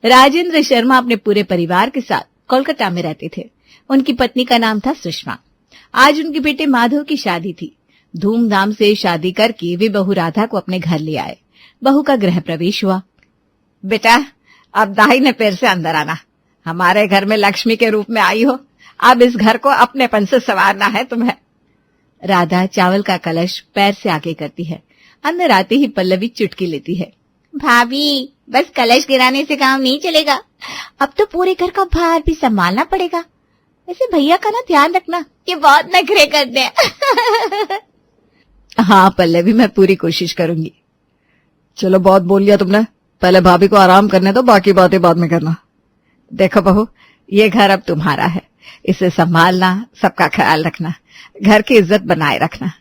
राजेंद्र शर्मा अपने पूरे परिवार के साथ कोलकाता में रहते थे। उनकी पत्नी का नाम था सुषमा। आज उनके बेटे माधव की शादी थी। धूमधाम से शादी करके वे बहू राधा को अपने घर ले आए। बहू का गृह प्रवेश हुआ। बेटा, अब दाहिने पैर से अंदर आना। हमारे घर में लक्ष्मी के रूप में आई हो। अब इस घर को अपनेपन से संवारना है तुम्हें। राधा चावल का कलश पैर से आगे करती है। अंदर आते ही पल्लवी चुटकी लेती है। भाभी, बस कलश गिराने से काम नहीं चलेगा, अब तो पूरे घर का भार भी संभालना पड़ेगा। वैसे भैया का ना ध्यान रखना, ये बहुत नखरे करते हैं। हाँ पल्लवी, मैं पूरी कोशिश करूंगी। चलो, बहुत बोल लिया तुमने। पहले भाभी को आराम करने दो, बाकी बातें बाद में करना। देखो बहू, ये घर अब तुम्हारा है। इसे संभालना, सबका ख्याल रखना, घर की इज्जत बनाए रखना।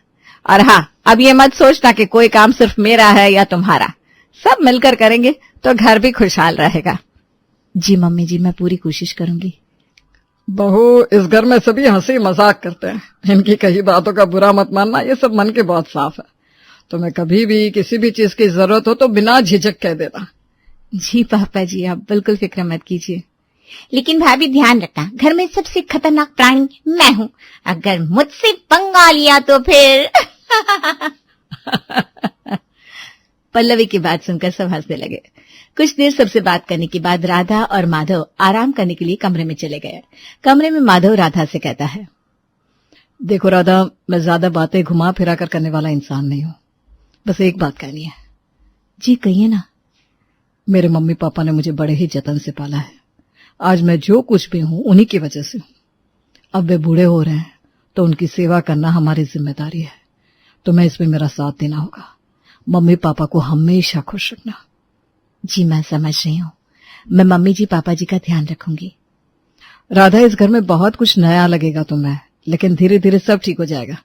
और हाँ, अब ये मत सोचना कि कोई काम सिर्फ मेरा है या तुम्हारा। सब मिलकर करेंगे तो घर भी खुशहाल रहेगा। जी मम्मी जी, मैं पूरी कोशिश करूंगी। बहू, इस घर में सभी हंसी मजाक करते हैं। इनकी कही बातों का बुरा मत मानना, ये सब मन के बहुत साफ है। तुम्हें कभी भी किसी भी चीज की जरूरत हो तो बिना झिझक कह देना। जी पापा जी, आप बिल्कुल फिक्र मत कीजिए। लेकिन भाभी ध्यान रखना, घर में सबसे खतरनाक प्राणी मैं हूँ। अगर मुझसे पंगा लिया तो फिर। पल्लवी की बात सुनकर सब हंसने लगे। कुछ देर सबसे बात करने के बाद राधा और माधव आराम करने के लिए कमरे में चले गए। कमरे में माधव राधा से कहता है, देखो राधा, मैं ज्यादा बातें घुमा फिरा कर करने वाला इंसान नहीं हूं। बस एक बात कहनी है। जी कहिए ना। मेरे मम्मी पापा ने मुझे बड़े ही जतन से पाला है। आज मैं जो कुछ भी हूं उन्हीं की वजह से। अब वे बूढ़े हो रहे हैं तो उनकी सेवा करना हमारी जिम्मेदारी है। तुम्हें इसमें मेरा साथ देना होगा। मम्मी पापा को हमेशा खुश रखना। जी मैं समझ रही हूँ, मैं मम्मी जी पापा जी का ध्यान रखूंगी। राधा, इस घर में बहुत कुछ नया लगेगा तुम्हें, लेकिन धीरे धीरे सब ठीक हो जाएगा।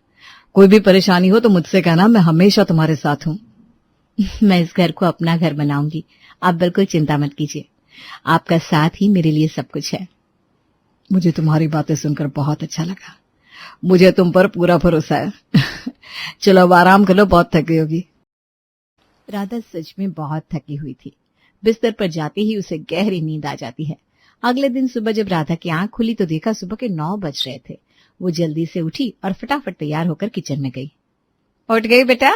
कोई भी परेशानी हो तो मुझसे कहना, मैं हमेशा तुम्हारे साथ हूँ। मैं इस घर को अपना घर बनाऊंगी, आप बिल्कुल चिंता मत कीजिए। आपका साथ ही मेरे लिए सब कुछ है। मुझे तुम्हारी बातें सुनकर बहुत अच्छा लगा। मुझे तुम पर पूरा भरोसा है। चलो अब आराम कर लो, बहुत थक गई होगी। राधा सच में बहुत थकी हुई थी। बिस्तर पर जाते ही उसे गहरी नींद आ जाती है। अगले दिन सुबह जब राधा की आंख खुली तो देखा सुबह के 9 बज रहे थे। वो जल्दी से उठी और फटाफट तैयार होकर किचन में गई। उठ गई बेटा?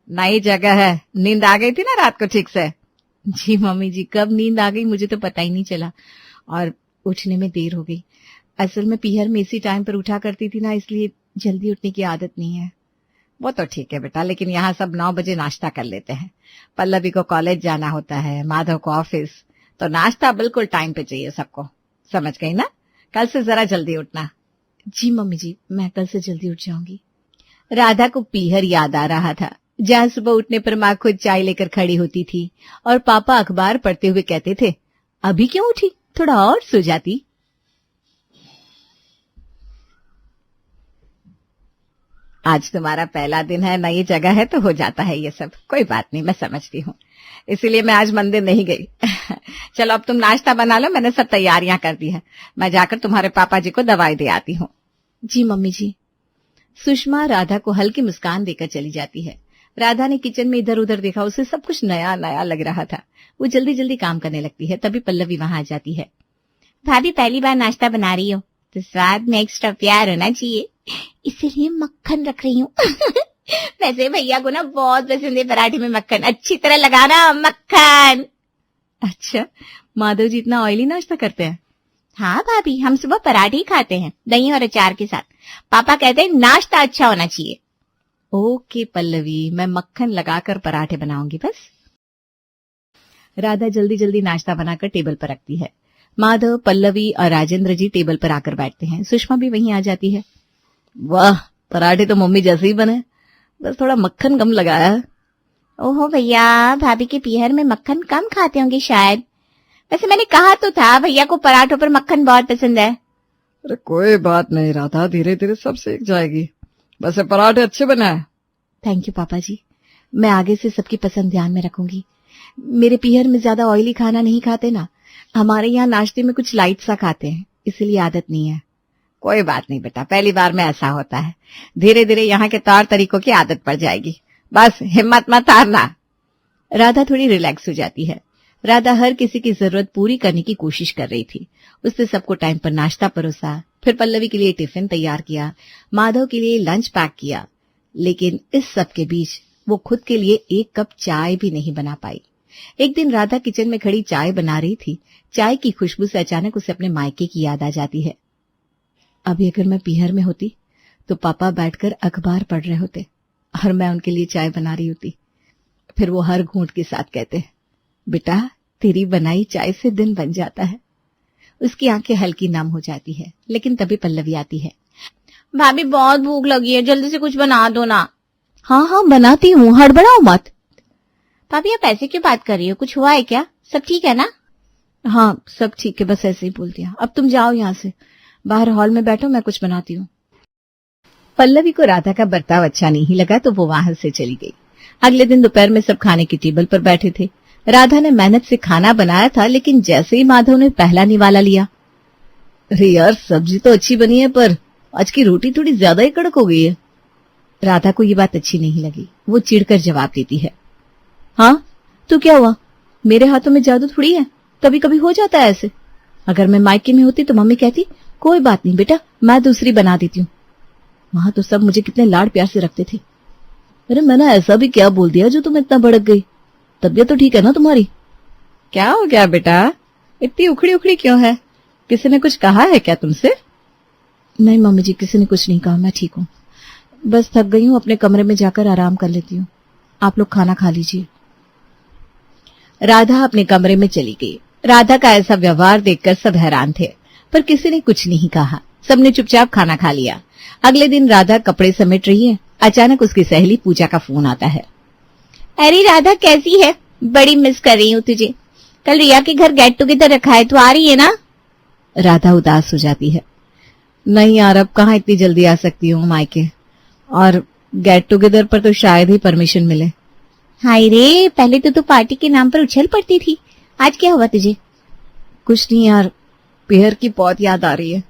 नई जगह है, नींद आ गई थी ना रात को ठीक से? जी मम्मी जी, कब नींद आ गई मुझे तो पता ही नहीं चला और उठने में देर हो गई। असल में पीहर में इसी टाइम पर उठा करती थी ना, इसलिए जल्दी उठने की आदत नहीं है। वो तो ठीक है बेटा, लेकिन यहाँ सब 9 बजे नाश्ता कर लेते हैं। पल्लवी को कॉलेज जाना होता है, माधव को ऑफिस, तो नाश्ता बिल्कुल टाइम पे चाहिए सबको। समझ गई ना? कल से जरा जल्दी उठना। जी मम्मी जी, मैं कल से जल्दी उठ जाऊंगी। राधा को पीहर याद आ रहा था, जहाँ सुबह उठने पर माँ खुद चाय लेकर खड़ी होती थी और पापा अखबार पढ़ते हुए कहते थे, अभी क्यों उठी, थोड़ा और सो जाती। आज तुम्हारा पहला दिन है, नई जगह है तो हो जाता है ये सब। कोई बात नहीं, मैं समझती हूँ, इसीलिए मैं आज मंदिर नहीं गई। चलो अब तुम नाश्ता बना लो, मैंने सब तैयारियां कर दी है। मैं जाकर तुम्हारे पापा जी को दवाई दे आती हूँ। जी मम्मी जी। सुषमा राधा को हल्की मुस्कान देकर चली जाती है। राधा ने किचन में इधर उधर देखा, उसे सब कुछ नया नया लग रहा था। वो जल्दी जल्दी काम करने लगती है। तभी पल्लवी वहां आ जाती है। भाभी, पहली बार नाश्ता बना रही हो तो स्वाद में एक्स्ट्रा प्यार होना चाहिए, इसीलिए मक्खन रख रही हूँ। वैसे भैया को ना बहुत पसंद है पराठे में मक्खन, अच्छी तरह लगाना मक्खन। अच्छा, माधव जी इतना ऑयली नाश्ता करते हैं? हाँ भाभी, हम सुबह पराठे ही खाते हैं, दही और अचार के साथ। पापा कहते हैं नाश्ता अच्छा होना चाहिए। ओके पल्लवी, मैं मक्खन लगाकर पराठे बनाऊंगी बस। राधा जल्दी जल्दी नाश्ता बनाकर टेबल पर रखती है। माधव, पल्लवी और राजेंद्र जी टेबल पर आकर बैठते हैं। सुषमा भी वहीं आ जाती है। वाह, पराठे तो मम्मी जैसे ही बने, बस थोड़ा मक्खन कम लगाया है। ओहो भैया, भाभी के पीहर में मक्खन कम खाते होंगे शायद। वैसे मैंने कहा तो था भैया को पराठों पर मक्खन बहुत पसंद है। अरे कोई बात नहीं राधा, धीरे धीरे सब सीख जाएगी। वैसे पराठे अच्छे बने हैं। थैंक यू पापा जी, मैं आगे से सबकी पसंद ध्यान में रखूंगी। मेरे पीहर में ज्यादा ऑयली खाना नहीं खाते ना, हमारे यहाँ नाश्ते में कुछ लाइट सा खाते हैं, इसलिए आदत नहीं है। कोई बात नहीं बेटा, पहली बार में ऐसा होता है, धीरे धीरे यहाँ के तौर तरीकों की आदत पड़ जाएगी। बस हिम्मत मत हारना। राधा थोड़ी रिलैक्स हो जाती है। राधा हर किसी की जरूरत पूरी करने की कोशिश कर रही थी। उसने सबको टाइम पर नाश्ता परोसा, फिर पल्लवी के लिए टिफिन तैयार किया, माधव के लिए लंच पैक किया, लेकिन इस सब के बीच वो खुद के लिए एक कप चाय भी नहीं बना पाई। एक दिन राधा किचन में खड़ी चाय बना रही थी। चाय की खुशबू से अचानक उसे अपने मायके की याद आ जाती है। अभी अगर मैं पीहर में होती तो पापा बैठकर अखबार पढ़ रहे होते और मैं उनके लिए चाय बना रही होती। फिर वो हर घूंट के साथ कहते, बेटा तेरी बनाई चाय से दिन बन जाता है। उसकी आंखें हल्की नम हो जाती है, लेकिन तभी पल्लवी आती है। भाभी बहुत भूख लगी है, जल्दी से कुछ बना दो ना। हाँ हाँ बनाती हूँ, हड़बड़ाओ मत। भाभी आप ऐसे क्यों बात कर रही हो, कुछ हुआ है क्या? सब ठीक है ना? हाँ सब ठीक है, बस ऐसे ही बोल दिया। अब तुम जाओ यहाँ से, बाहर हॉल में बैठो, मैं कुछ बनाती हूँ। पल्लवी को राधा का बर्ताव अच्छा नहीं लगा तो वो वहां से चली गई। अगले दिन दोपहर में सब खाने की टेबल पर बैठे थे। राधा ने मेहनत से खाना बनाया था, लेकिन जैसे ही माधव ने पहला निवाला लिया, अरे यार सब्जी तो अच्छी बनी है पर आज की रोटी थोड़ी ज्यादा ही कड़क हो गई है। राधा को ये बात अच्छी नहीं लगी। वो चिढ़कर जवाब देती है, हाँ तो क्या हुआ, मेरे हाथों में जादू थोड़ी है, कभी कभी हो जाता है ऐसे। अगर मैं मायके में होती तो मम्मी कहती कोई बात नहीं बेटा, मैं दूसरी बना देती हूँ। वहां तो सब मुझे कितने लाड प्यार से रखते थे। अरे मैंने ऐसा भी क्या बोल दिया जो तुम इतना भड़क गई? तबीयत तो ठीक है ना तुम्हारी? क्या हो गया बेटा, इतनी उखड़ी उखड़ी क्यों है? किसी ने कुछ कहा है क्या तुमसे? नहीं मम्मी जी, किसी ने कुछ नहीं कहा, मैं ठीक हूँ, बस थक गई हूँ, अपने कमरे में जाकर आराम कर लेती हूँ। आप लोग खाना खा लीजिए। राधा अपने कमरे में चली गई। राधा का ऐसा व्यवहार देखकर सब हैरान थे, पर किसी ने कुछ नहीं कहा। सबने चुपचाप खाना खा लिया। अगले दिन राधा कपड़े समेट रही है, अचानक उसकी सहेली पूजा का फोन आता है। अरे राधा कैसी है, बड़ी मिस कर रही हूँ तुझे। कल रिया के घर गेट टुगेदर रखा है, तू आ रही है ना? राधा उदास हो जाती है। नहीं यार, अब कहाँ इतनी जल्दी आ सकती हूँ मायके, और गेट टुगेदर पर तो शायद ही परमिशन मिले। हाय रे, पहले तो तू पार्टी के नाम पर उछल पड़ती थी, आज क्या हुआ तुझे? कुछ नहीं यार, पीहर की बहुत याद आ रही है।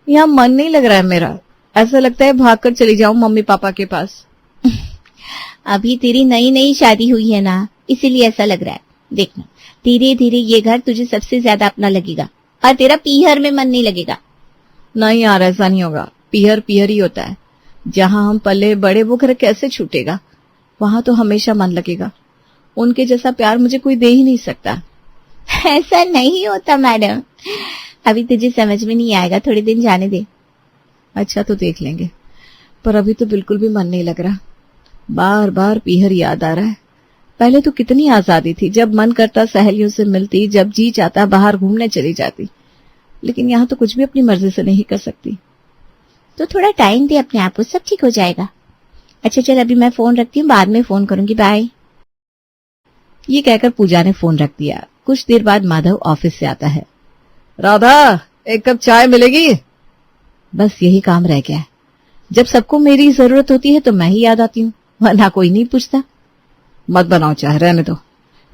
यहाँ मन नहीं लग रहा है मेरा, ऐसा लगता है भागकर चली जाऊं मम्मी पापा के पास। अभी तेरी नई नई शादी हुई है ना, इसीलिए ऐसा लग रहा है। देखना धीरे धीरे ये घर तुझे सबसे ज्यादा अपना लगेगा और तेरा पीहर में मन नहीं लगेगा। नहीं यार, ऐसा नहीं होगा, पीहर पीहर ही होता है। जहां हम पले बड़े वो घर कैसे छूटेगा, वहां तो हमेशा मन लगेगा। उनके जैसा प्यार मुझे कोई दे ही नहीं सकता। ऐसा नहीं होता मैडम, अभी तुझे समझ में नहीं आएगा, थोड़े दिन जाने दे। अच्छा तो देख लेंगे, पर अभी तो बिल्कुल भी मन नहीं लग रहा। बार बार पीहर याद आ रहा है। पहले तो कितनी आजादी थी, जब मन करता सहेलियों से मिलती, जब जी चाहता बाहर घूमने चली जाती। लेकिन यहाँ तो कुछ भी अपनी मर्जी से नहीं कर सकती। तो थोड़ा टाइम दे अपने आप को, सब ठीक हो जाएगा। अच्छा चल अभी मैं फोन रखती हूँ, बाद में फोन करूंगी, बाय। ये कहकर पूजा ने फोन रख दिया। कुछ देर बाद माधव ऑफिस से आता है। राधा, एक कप चाय मिलेगी? बस यही काम रह गया है। जब सबको मेरी जरूरत होती है तो मैं ही याद आती हूँ, वरना कोई नहीं पूछता। मत बनाओ चाय, रहने दो।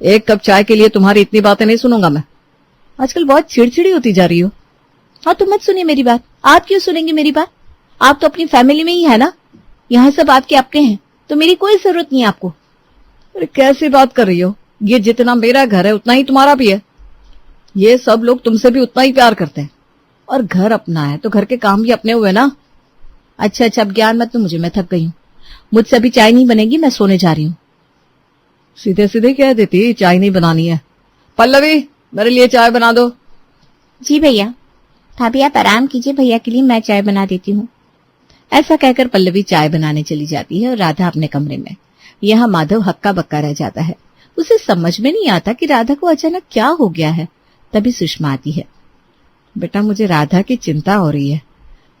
एक कप चाय के लिए तुम्हारी इतनी बातें नहीं सुनूंगा मैं। आजकल बहुत चिड़चिड़ी होती जा रही हो। हाँ तो मत सुनिए मेरी बात। आप क्यों सुनेंगे मेरी बात? आप तो अपनी फैमिली में ही है ना, यहाँ सब आपके अपने हैं, तो मेरी कोई जरूरत नहीं है आपको। अरे कैसी बात कर रही हो, ये जितना मेरा घर है उतना ही तुम्हारा भी है। ये सब लोग तुमसे भी उतना ही प्यार करते हैं, और घर अपना है तो घर के काम भी अपने हुए ना। अच्छा अच्छा, अब ज्ञान मत दो मुझे, मैं थक गई हूँ, मुझसे अभी चाय नहीं बनेगी, मैं सोने जा रही हूँ। सीधे सीधे कह देती चाय नहीं बनानी है। पल्लवी, मेरे लिए चाय बना दो। जी भैया। भाभी आप आराम कीजिए, भैया के लिए मैं चाय बना देती हूँ। ऐसा कहकर पल्लवी चाय बनाने चली जाती है और राधा अपने कमरे में। यहाँ माधव हक्का बक्का रह जाता है। उसे समझ में नहीं आता कि राधा को अचानक क्या हो गया है। तभी सुषमा आती है। बेटा, मुझे राधा की चिंता हो रही है।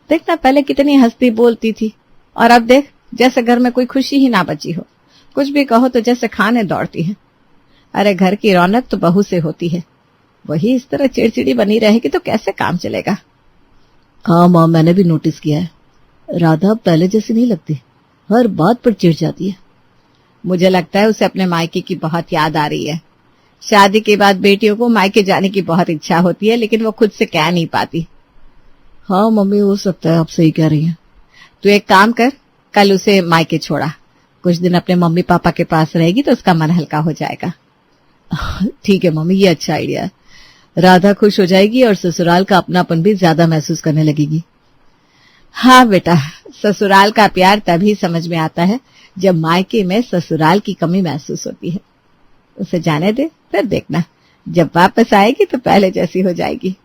देखना, पहले कितनी हंसती बोलती थी, और अब देख जैसे घर में कोई खुशी ही ना बची हो। कुछ भी कहो तो जैसे खाने दौड़ती है। अरे घर की रौनक तो बहू से होती है, वही इस तरह चिड़चिड़ी बनी रहेगी तो कैसे काम चलेगा। हाँ माँ, मैंने भी नोटिस किया है, राधा पहले जैसी नहीं लगती, हर बात पर चिढ़ जाती है। मुझे लगता है उसे अपने मायके की बहुत याद आ रही है। शादी के बाद बेटियों को मायके जाने की बहुत इच्छा होती है, लेकिन वो खुद से कह नहीं पाती। हाँ मम्मी, हो सकता है, आप सही कह रही हैं। तू एक काम कर, कल उसे मायके छोड़ा, कुछ दिन अपने मम्मी पापा के पास रहेगी तो उसका मन हल्का हो जाएगा। ठीक है मम्मी, ये अच्छा आइडिया है। राधा खुश हो जाएगी और ससुराल का अपनापन भी ज्यादा महसूस करने लगेगी। हाँ बेटा, ससुराल का प्यार तभी समझ में आता है जब मायके में ससुराल की कमी महसूस होती है। उसे जाने दे, फिर देखना जब वापस आएगी तो पहले जैसी हो जाएगी।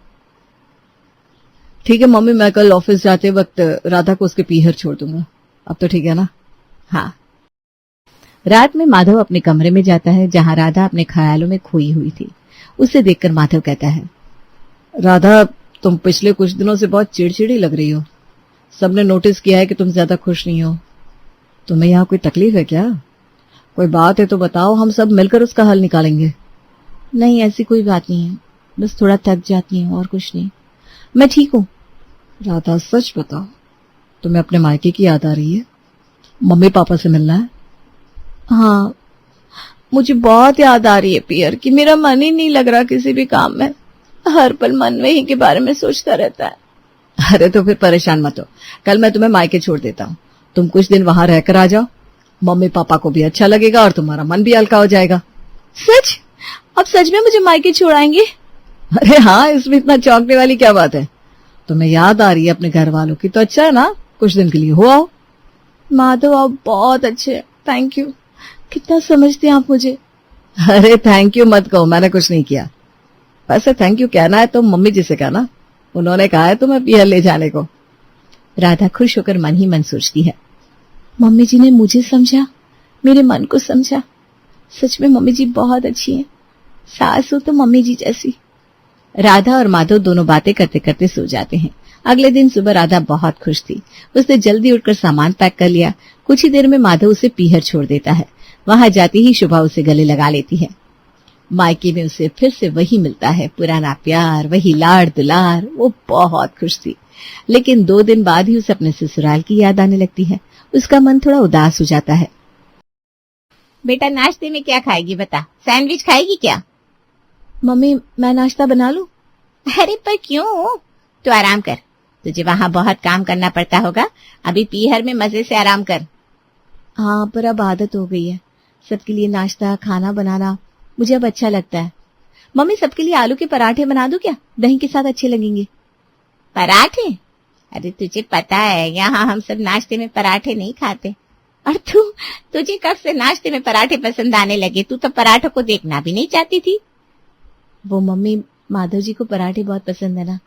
ठीक है मम्मी, मैं कल ऑफिस जाते वक्त राधा को उसके पीहर छोड़ दूंगा। अब तो ठीक है ना? हाँ। रात में माधव अपने कमरे में जाता है जहां राधा अपने ख्यालों में खोई हुई थी। उसे देखकर माधव कहता है, राधा तुम पिछले कुछ दिनों से बहुत चिड़चिड़ी लग रही हो। सबने नोटिस किया है कि तुम ज्यादा खुश नहीं हो। तुम्हें यहाँ कोई तकलीफ है क्या? कोई बात है तो बताओ, हम सब मिलकर उसका हल निकालेंगे। नहीं, ऐसी कोई बात नहीं है, बस थोड़ा थक जाती हूँ और कुछ नहीं, मैं ठीक हूँ। राधा सच बताओ, तुम्हें अपने मायके की याद आ रही है? मम्मी पापा से मिलना है? हाँ, मुझे बहुत याद आ रही है पियर कि मेरा मन ही नहीं लग रहा किसी भी काम में। हर पल मन में ही के बारे में सोचता रहता है। अरे तो फिर परेशान मत हो, कल मैं तुम्हें मायके छोड़ देता हूँ। तुम कुछ दिन वहां रहकर आ जाओ, मम्मी पापा को भी अच्छा लगेगा और तुम्हारा मन भी हल्का हो जाएगा। सच? अब सच में मुझे मायके छोड़ाएंगे? अरे हाँ, इसमें इतना चौंकने वाली क्या बात है? तुम्हें याद आ रही है अपने घर वालों की तो अच्छा है ना, कुछ दिन के लिए हो आओ। माधव आप बहुत अच्छे, थैंक यू। कितना समझते हैं आप मुझे। अरे थैंक यू मत कहो, मैंने कुछ नहीं किया। वैसे थैंक यू कहना है तो मम्मी जी से कहना, उन्होंने कहा है तुम्हें पीहर ले जाने को। राधा खुश होकर मन ही मन सोचती है, मम्मी जी ने मुझे समझा, मेरे मन को समझा। सच में मम्मी जी बहुत अच्छी हैं, सास हो तो मम्मी जी जैसी। राधा और माधव दोनों बातें करते करते सो जाते हैं। अगले दिन सुबह राधा बहुत खुश थी। उसने जल्दी उठकर सामान पैक कर लिया। कुछ ही देर में माधव उसे पीहर छोड़ देता है। वहां जाती ही शुभा उसे गले लगा लेती है। मायके में उसे फिर से वही मिलता है, पुराना प्यार, वही लाड़ दुलार। वो बहुत खुश थी, लेकिन 2 दिन बाद ही उसे अपने ससुराल की याद आने लगती है। उसका मन थोड़ा उदास हो जाता है। बेटा नाश्ते में क्या खाएगी बता, सैंडविच खाएगी क्या? मम्मी मैं नाश्ता बना लूं? अरे पर क्यों, तू आराम कर, तुझे वहां बहुत काम करना पड़ता होगा। अभी पीहर में मजे से आराम कर। हाँ पर अब आदत हो गई है, सबके लिए नाश्ता खाना बनाना मुझे अब अच्छा लगता है। मम्मी सबके लिए आलू के पराठे बना दूं क्या, दही के साथ अच्छे लगेंगे। पराठे? अरे तुझे पता है यहाँ हम सब नाश्ते में पराठे नहीं खाते। और तुझे कब से नाश्ते में पराठे पसंद आने लगे? तू तो पराठों को देखना भी नहीं चाहती थी। वो मम्मी माधव जी को पराठे बहुत पसंद है ना,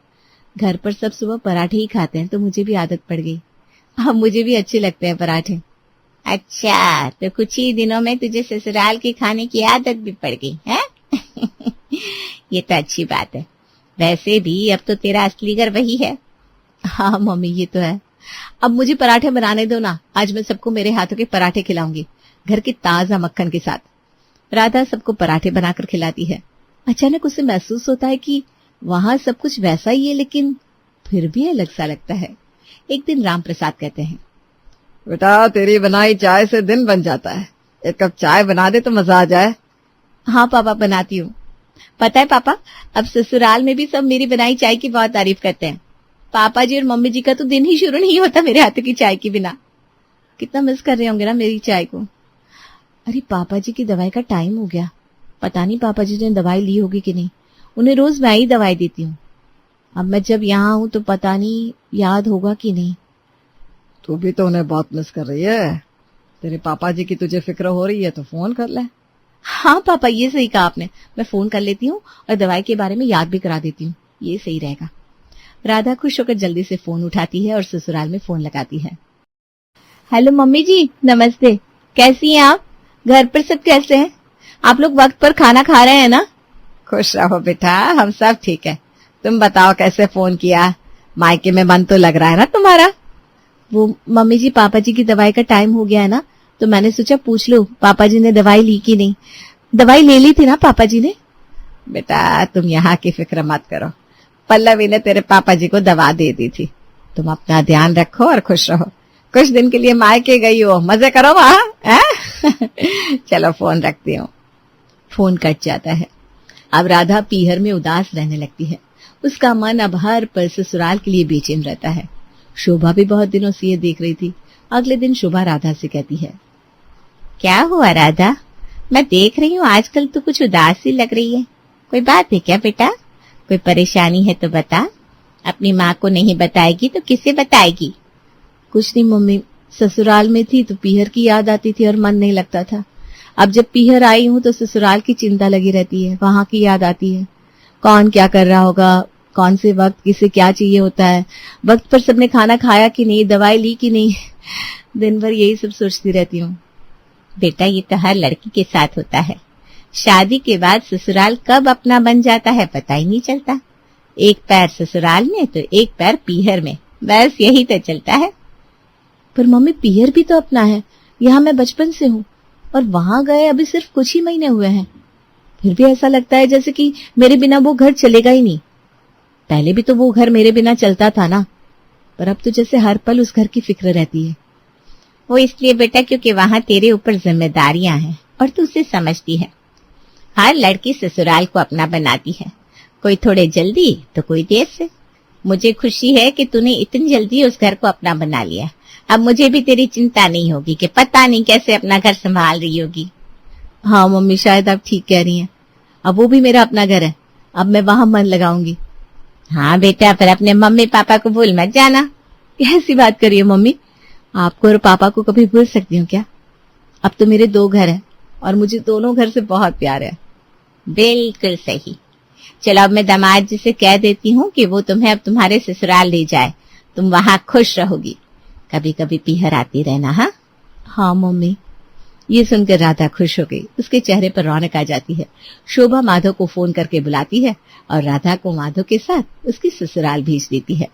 घर पर सब सुबह पराठे ही खाते हैं तो मुझे भी आदत पड़ गई। अब मुझे भी अच्छे लगते हैं पराठे। अच्छा, तो कुछ ही दिनों में तुझे ससुराल के खाने की आदत भी पड़ गई है? ये तो अच्छी बात है। वैसे भी अब तो तेरा असली घर वही है। हाँ मम्मी ये तो है। अब मुझे पराठे बनाने दो ना, आज मैं सबको मेरे हाथों के पराठे खिलाऊंगी, घर के ताजा मक्खन के साथ। राधा सबको पराठे बनाकर खिलाती है। अचानक उसे महसूस होता है कि वहां सब कुछ वैसा ही है, लेकिन फिर भी अलग सा लगता है। एक दिन राम प्रसाद कहते हैं, बेटा तेरी बनाई चाय से दिन बन जाता है, एक कप चाय बना दे तो मजा आ जाए। हाँ पापा बनाती हूँ। पता है पापा, अब ससुराल में भी सब मेरी बनाई चाय की बहुत तारीफ करते हैं। पापा जी और मम्मी जी का तो दिन ही शुरू नहीं होता मेरे हाथों की चाय के बिना। कितना मिस कर रहे होंगे ना मेरी चाय को। अरे पापा जी की दवाई का टाइम हो गया, पता नहीं पापा जी ने दवाई ली होगी कि नहीं। उन्हें रोज मैं ही दवाई देती हूँ। अब मैं जब यहाँ हूँ तो पता नहीं याद होगा कि नहीं। तू भी तो उन्हें बहुत मिस कर रही है। तेरे पापा जी की तुझे फिक्र हो रही है तो फोन कर ले। हाँ पापा ये सही कहा आपने, मैं फोन कर लेती हूँ और दवाई के बारे में याद भी करा देती हूँ, ये सही रहेगा। राधा खुश होकर जल्दी से फोन उठाती है और ससुराल में फोन लगाती है। हेलो मम्मी जी, नमस्ते, कैसी हैं आप? घर पर सब कैसे हैं? आप लोग वक्त पर खाना खा रहे हैं ना? खुश रहो बेटा, हम सब ठीक है। तुम बताओ कैसे फोन किया? मायके में मन तो लग रहा है ना तुम्हारा? वो मम्मी जी पापा जी की दवाई का टाइम हो गया है ना, तो मैंने सोचा पूछ लो पापा जी ने दवाई ली कि नहीं। दवाई ले ली थी ना पापा जी ने? बेटा तुम यहाँ की फिक्र मत करो, पल्लवी ने तेरे पापा जी को दवा दे दी थी। तुम अपना ध्यान रखो और खुश रहो। कुछ दिन के लिए मायके गई हो, मजे करो वहां। चलो फोन रखती हूँ। फोन कट जाता है। अब राधा पीहर में उदास रहने लगती है। उसका मन अब हर पल ससुराल के लिए बेचैन रहता है। शोभा भी बहुत दिनों से ये देख रही थी। अगले दिन शोभा राधा से कहती है, क्या हुआ राधा, मैं देख रही हूँ आजकल तो कुछ उदास सी लग रही है। कोई बात है क्या बेटा? कोई परेशानी है तो बता। अपनी माँ को नहीं बताएगी तो किसे बताएगी? कुछ नहीं मम्मी, ससुराल में थी तो पीहर की याद आती थी और मन नहीं लगता था। अब जब पीहर आई हूँ तो ससुराल की चिंता लगी रहती है, वहां की याद आती है। कौन क्या कर रहा होगा, कौन से वक्त किसे क्या चाहिए होता है, वक्त पर सबने खाना खाया कि नहीं, दवाई ली कि नहीं, दिन भर यही सब सोचती रहती हूँ। बेटा ये तो हर लड़की के साथ होता है। शादी के बाद ससुराल कब अपना बन जाता है पता ही नहीं चलता। एक पैर ससुराल में तो एक पैर पीहर में, बस यही तो चलता है। पर मम्मी पीहर भी तो अपना है, यहाँ मैं बचपन से हूँ और वहां गए अभी सिर्फ कुछ ही महीने हुए हैं। फिर भी ऐसा लगता है जैसे कि मेरे बिना वो घर चलेगा ही नहीं। पहले भी तो वो घर मेरे बिना चलता था ना, पर अब तो जैसे हर पल उस घर की फिक्र रहती है। वो इसलिए बेटा क्योंकि वहां तेरे ऊपर जिम्मेदारियां हैं और तू उसे समझती है। हर लड़की ससुराल को अपना बनाती है, कोई थोड़े जल्दी तो कोई देर से। मुझे खुशी है कि तूने इतनी जल्दी उस घर को अपना बना लिया। अब मुझे भी तेरी चिंता नहीं होगी कि पता नहीं कैसे अपना घर संभाल रही होगी। हाँ मम्मी, शायद आप ठीक कह रही हैं। अब वो भी मेरा अपना घर है, अब मैं वहां मन लगाऊंगी। हाँ बेटा, पर अपने मम्मी पापा को भूल मत जाना। कैसी बात करिए मम्मी, आपको और पापा को कभी भूल सकती हूँ क्या? अब तो मेरे 2 घर हैं और मुझे दोनों घर से बहुत प्यार है। बिल्कुल सही। चलो अब मैं दामाद जी से कह देती हूँ कि वो तुम्हें अब तुम्हारे ससुराल ले जाए, तुम वहां खुश रहोगी। कभी कभी पीहर आती रहना। हाँ हाँ मम्मी। ये सुनकर राधा खुश हो गई, उसके चेहरे पर रौनक आ जाती है। शोभा माधव को फोन करके बुलाती है और राधा को माधव के साथ उसकी ससुराल भेज देती है।